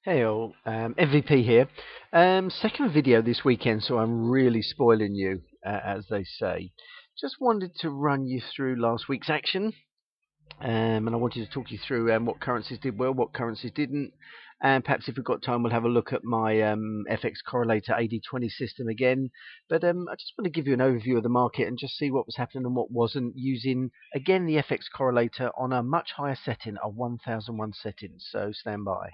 Hey all, MVP here. Second video this weekend, so I'm really spoiling you, as they say. Just wanted to run you through last week's action, and I wanted to talk you through what currencies did well, what currencies didn't, and perhaps if we've got time, we'll have a look at my FX correlator 80/20 system again. But I just want to give you an overview of the market and just see what was happening and what wasn't, using again the FX correlator on a much higher setting, a 1001 setting. So stand by.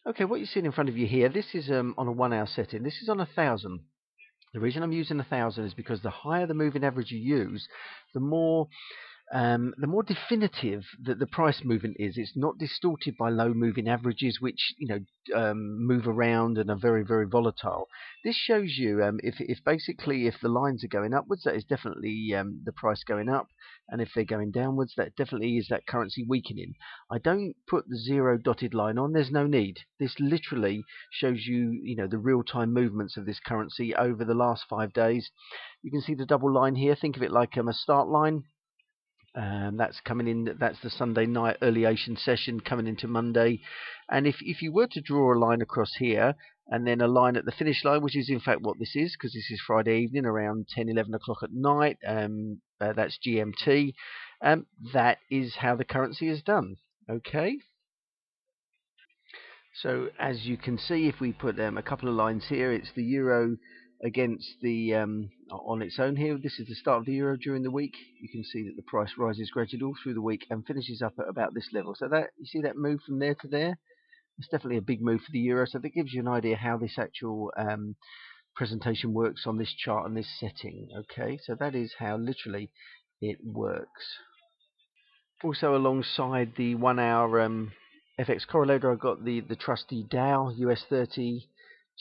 Okay, what you're seeing in front of you here, this is on a 1 hour setting. This is on 1,000. The reason I'm using 1,000 is because the higher the moving average you use, the more definitive that the price movement is. It's not distorted by low moving averages, which move around and are very, very volatile. This shows you if basically if the lines are going upwards, that is definitely the price going up, and if they're going downwards, that definitely is that currency weakening. I don't put the zero dotted line on. There's no need. This literally shows you, the real-time movements of this currency over the last 5 days. You can see the double line here. Think of it like a start line. That's coming in. That's the Sunday night early Asian session coming into Monday. And if you were to draw a line across here and then a line at the finish line, which is in fact what this is, because this is Friday evening around 10, 11 o'clock at night, that's GMT, that is how the currency is done. Okay. So as you can see, if we put a couple of lines here, it's the euro against the on its own here. This is the start of the euro during the week. You can see that the price rises gradually all through the week and finishes up at about this level. So that you see that move from there to there. It's definitely a big move for the euro. So that gives you an idea how this actual presentation works on this chart and this setting. Okay, so that is how literally it works. Also, alongside the 1 hour FX correlator, I've got the trusty Dow US 30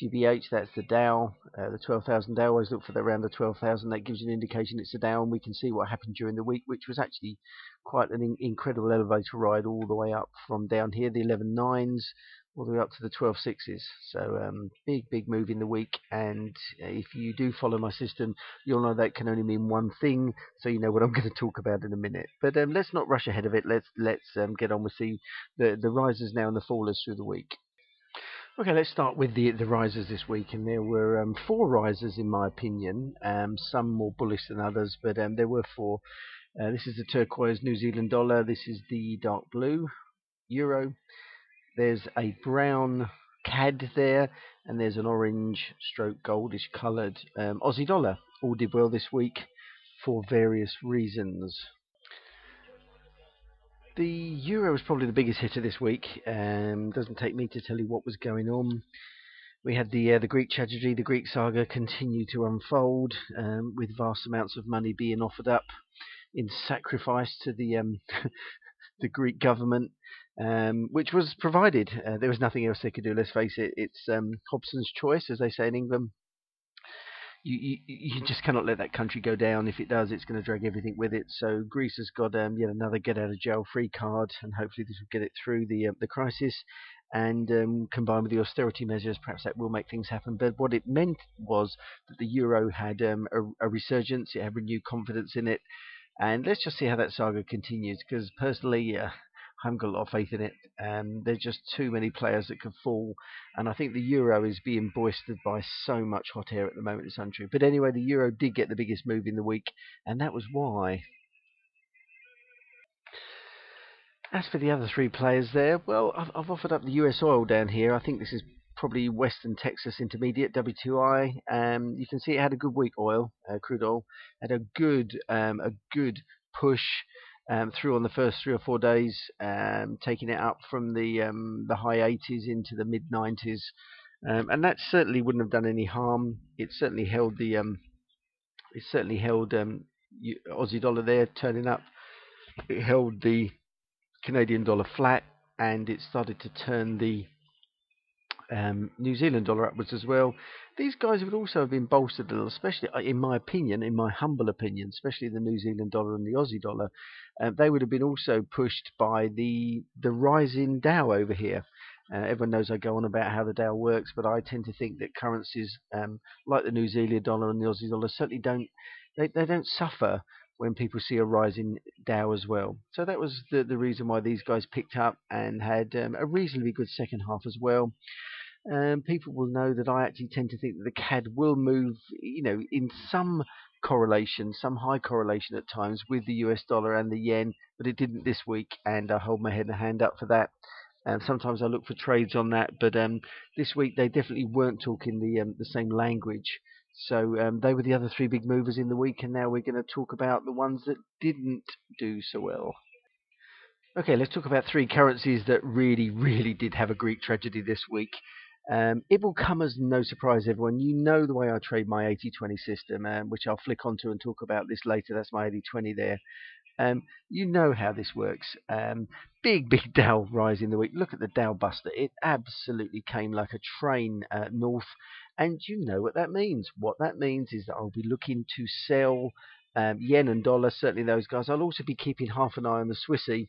GBH. That's the Dow, the 12,000 Dow. I always look for that around the 12,000. That gives you an indication it's a Dow, and we can see what happened during the week, which was actually quite an incredible elevator ride all the way up from down here, the 11.9s, all the way up to the 12.6s. So big move in the week, and if you do follow my system, you'll know that can only mean one thing, so you know what I'm going to talk about in a minute. But let's not rush ahead of it. Let's get on with the rises now and the fallers through the week. Okay, let's start with the risers this week, and there were 4 risers in my opinion. Some more bullish than others, but there were 4. This is the turquoise New Zealand dollar. This is the dark blue euro. There's a brown CAD there, and there's an orange stroke goldish coloured Aussie dollar. All did well this week for various reasons. The euro was probably the biggest hitter this week. Doesn't take me to tell you what was going on. We had the Greek tragedy, the Greek saga continue to unfold, with vast amounts of money being offered up in sacrifice to the the Greek government, which was provided. There was nothing else they could do. Let's face it. It's Hobson's choice, as they say in England. You just cannot let that country go down. If it does, it's going to drag everything with it. So Greece has got yet another get out of jail free card, and hopefully this will get it through the crisis. And combined with the austerity measures, perhaps that will make things happen. But what it meant was that the euro had a resurgence. It had renewed confidence in it. And let's just see how that saga continues, because personally, I haven't got a lot of faith in it. There's just too many players that could fall, and I think the euro is being boistered by so much hot air at the moment. It's untrue. But anyway, the euro did get the biggest move in the week, and that was why. As for the other 3 players there, well, I've offered up the US oil down here. I think this is probably Western Texas Intermediate, WTI. You can see it had a good week. Crude oil had a good push through on the first 3 or 4 days, taking it up from the high 80s into the mid 90s, and that certainly wouldn't have done any harm. It certainly held Aussie dollar there turning up. It held the Canadian dollar flat, and it started to turn the New Zealand dollar upwards as well. These guys would also have been bolstered a little, especially in my opinion, in my humble opinion, especially the New Zealand dollar and the Aussie dollar. They would have been also pushed by the rising Dow over here. Everyone knows I go on about how the Dow works, but I tend to think that currencies like the New Zealand dollar and the Aussie dollar certainly don't suffer when people see a rise in Dow as well. So that was the reason why these guys picked up and had a reasonably good second half as well. People will know that I actually tend to think that the CAD will move, in some correlation, some high correlation at times with the US dollar and the yen, but it didn't this week, and I hold my head and hand up for that. Sometimes I look for trades on that, but this week they definitely weren't talking the same language. So they were the other three big movers in the week, and now we're going to talk about the ones that didn't do so well. Okay, let's talk about three currencies that really, really did have a Greek tragedy this week. It will come as no surprise, everyone. You know the way I trade my 80-20 system, which I'll flick onto and talk about this later. That's my 80-20 there. You know how this works. Big Dow rise in the week. Look at the Dow Buster. It absolutely came like a train north. And you know what that means. What that means is that I'll be looking to sell yen and dollar, certainly those guys. I'll also be keeping half an eye on the Swissy,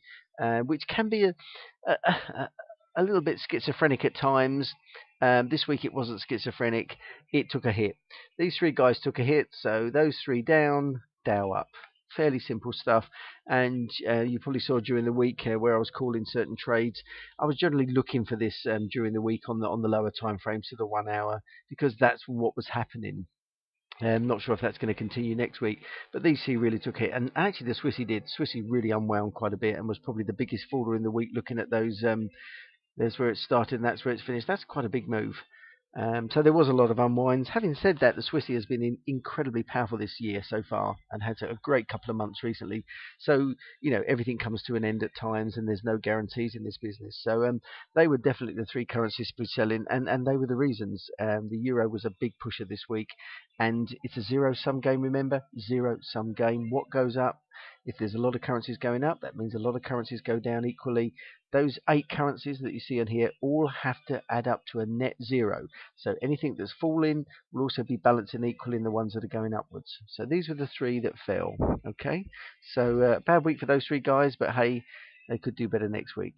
which can be a little bit schizophrenic at times. This week it wasn't schizophrenic. It took a hit. These three guys took a hit, so those three down, Dow up. Fairly simple stuff, and you probably saw during the week where I was calling certain trades. I was generally looking for this during the week on the lower time frames, to the 1 hour, because that's what was happening. I'm not sure if that's going to continue next week, but these two really took it, and actually the Swissy did. Swissy really unwound quite a bit and was probably the biggest faller in the week. Looking at those, there's where it started and that's where it's finished. That's quite a big move. So there was a lot of unwinds. Having said that, the Swissy has been incredibly powerful this year so far and had a great couple of months recently. So, everything comes to an end at times and there's no guarantees in this business. So they were definitely the three currencies to be selling, and they were the reasons. The euro was a big pusher this week, and it's a zero-sum game, remember? Zero-sum game. What goes up? If there's a lot of currencies going up, that means a lot of currencies go down equally. Those 8 currencies that you see on here all have to add up to a net zero. So anything that's falling will also be balancing equally in the ones that are going upwards. So these were the 3 that fell. Okay, so bad week for those 3 guys, but hey, they could do better next week.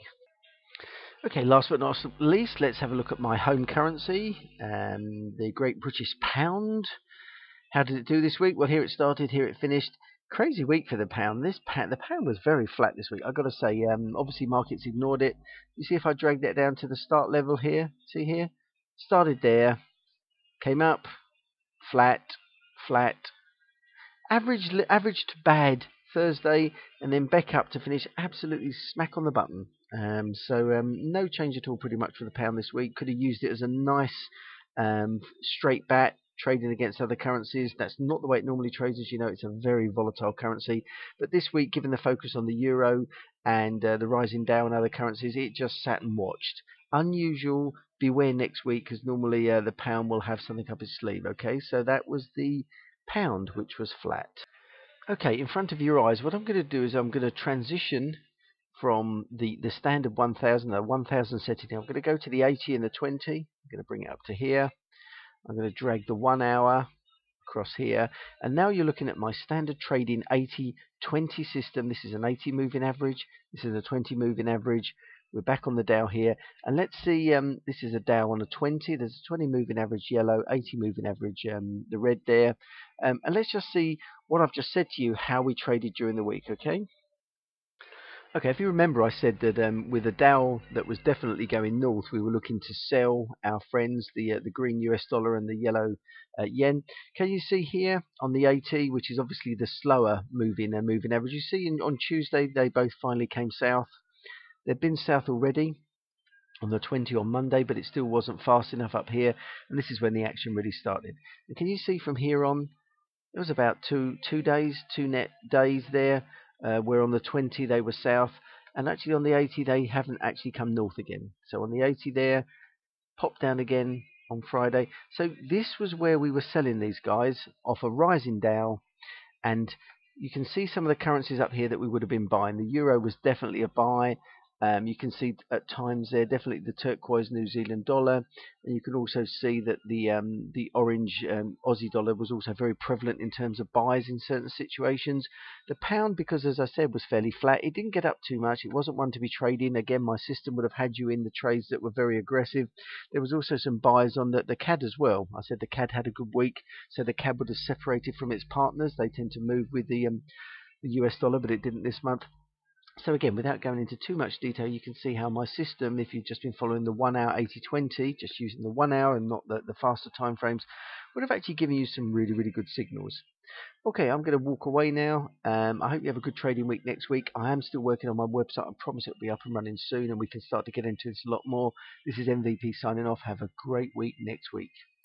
Okay, last but not least, let's have a look at my home currency, the Great British Pound. How did it do this week? Well, here it started, here it finished. Crazy week for the pound. The pound was very flat this week, I've got to say. Obviously, markets ignored it. You see if I drag that down to the start level here? See here? Started there, came up, flat, average to bad Thursday, and then back up to finish absolutely smack on the button. So no change at all pretty much for the pound this week. Could have used it as a nice straight bat, trading against other currencies. That's not the way it normally trades, as you know. It's a very volatile currency. But this week, given the focus on the euro and the rising Dow and other currencies, it just sat and watched. Unusual. Beware next week, because normally the pound will have something up its sleeve. Okay, so that was the pound, which was flat. Okay, in front of your eyes, what I'm going to do is I'm going to transition from the standard 1000, 1000 setting. I'm going to go to the 80 and the 20. I'm going to bring it up to here. I'm going to drag the 1 hour across here, and now you're looking at my standard trading 80-20 system. This is an 80 moving average, this is a 20 moving average. We're back on the Dow here, and let's see, this is a Dow on a 20, there's a 20 moving average yellow, 80 moving average the red there, and let's just see what I've just said to you, how we traded during the week. Okay, if you remember, I said that with a Dow that was definitely going north, we were looking to sell our friends, the green US dollar and the yellow yen. Can you see here on the 80, which is obviously the slower moving average? You see on Tuesday they both finally came south. They've been south already on the 20 on Monday, but it still wasn't fast enough up here, and this is when the action really started. And can you see from here on, it was about two net days there. Where on the 20 they were south, and actually on the 80 they haven't actually come north again. So on the 80 there, popped down again on Friday. So this was where we were selling these guys off a rising Dow, and you can see some of the currencies up here that we would have been buying. The euro was definitely a buy. You can see at times there definitely the turquoise New Zealand dollar, and you can also see that the orange Aussie dollar was also very prevalent in terms of buys in certain situations. The pound, because as I said, was fairly flat, it didn't get up too much. It wasn't one to be trading. Again, my system would have had you in the trades that were very aggressive. There was also some buys on the CAD as well. I said the CAD had a good week, so the CAD would have separated from its partners. They tend to move with the the US dollar, but it didn't this month. So again, without going into too much detail, you can see how my system, if you've just been following the 1 hour 80-20, just using the 1 hour and not the faster time frames, would have actually given you some really, really good signals. Okay, I'm going to walk away now. I hope you have a good trading week next week. I am still working on my website. I promise it'll be up and running soon and we can start to get into this a lot more. This is MVP signing off. Have a great week next week.